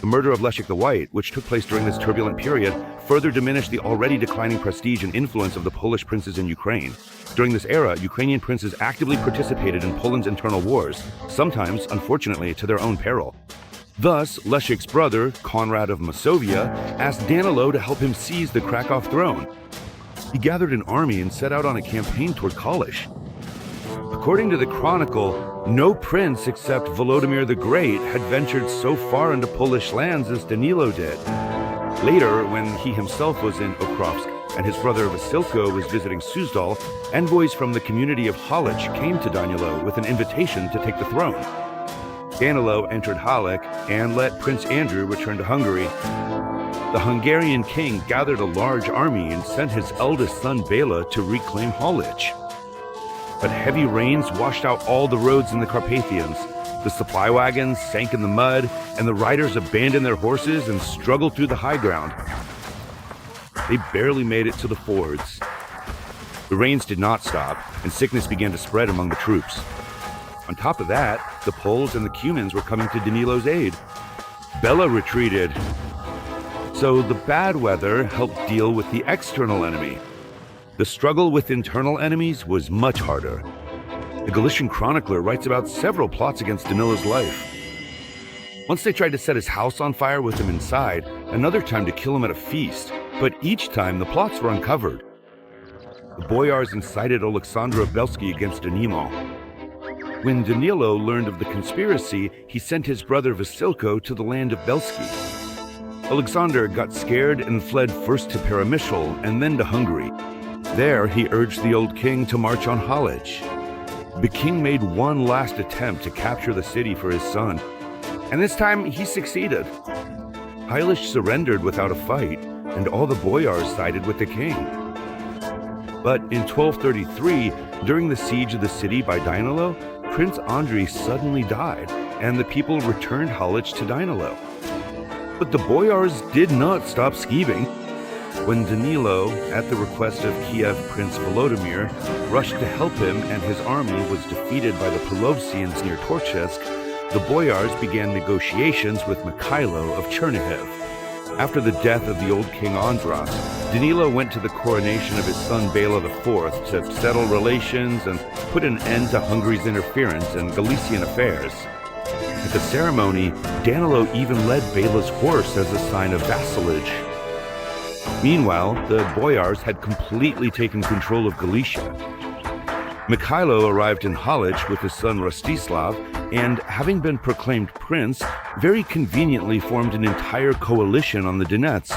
murder of Leszek the White, which took place during this turbulent period, further diminished the already declining prestige and influence of the Polish princes in Ukraine. During this era, Ukrainian princes actively participated in Poland's internal wars, sometimes, unfortunately, to their own peril. Thus, Leszek's brother, Konrad of Masovia, asked Danylo to help him seize the Krakow throne. He gathered an army and set out on a campaign toward Halych. According to the chronicle, no prince except Volodymyr the Great had ventured so far into Polish lands as Danylo did. Later, when he himself was in Okropsk and his brother Vasilko was visiting Suzdal, envoys from the community of Halych came to Danylo with an invitation to take the throne. Danylo entered Halych and let Prince Andrew return to Hungary. The Hungarian king gathered a large army and sent his eldest son Bela to reclaim Halych. But heavy rains washed out all the roads in the Carpathians. The supply wagons sank in the mud, and the riders abandoned their horses and struggled through the high ground. They barely made it to the fords. The rains did not stop, and sickness began to spread among the troops. On top of that, the Poles and the Cumans were coming to Danylo's aid. Bela retreated. So the bad weather helped deal with the external enemy. The struggle with internal enemies was much harder. The Galician chronicler writes about several plots against Danylo's life. Once they tried to set his house on fire with him inside, another time to kill him at a feast, but each time the plots were uncovered. The Boyars incited Alexander of Belsky against Danylo. When Danylo learned of the conspiracy, he sent his brother Vasilko to the land of Belsky. Alexander got scared and fled first to Peremyshl and then to Hungary. There, he urged the old king to march on Halych. The king made one last attempt to capture the city for his son, and this time he succeeded. Halych surrendered without a fight, and all the boyars sided with the king. But in 1233, during the siege of the city by Danylo, Prince Andrei suddenly died, and the people returned Halych to Danylo. But the boyars did not stop scheming. When Danylo, at the request of Kiev Prince Volodymyr, rushed to help him and his army was defeated by the Polovsians near Torchsk, the boyars began negotiations with Mikhailo of Chernihiv. After the death of the old king Andras, Danylo went to the coronation of his son Bela IV to settle relations and put an end to Hungary's interference in Galician affairs. At the ceremony, Danylo even led Bela's horse as a sign of vassalage. Meanwhile, the boyars had completely taken control of Galicia. Mikhailo arrived in Halych with his son Rostislav, and having been proclaimed prince, very conveniently formed an entire coalition on the Donets.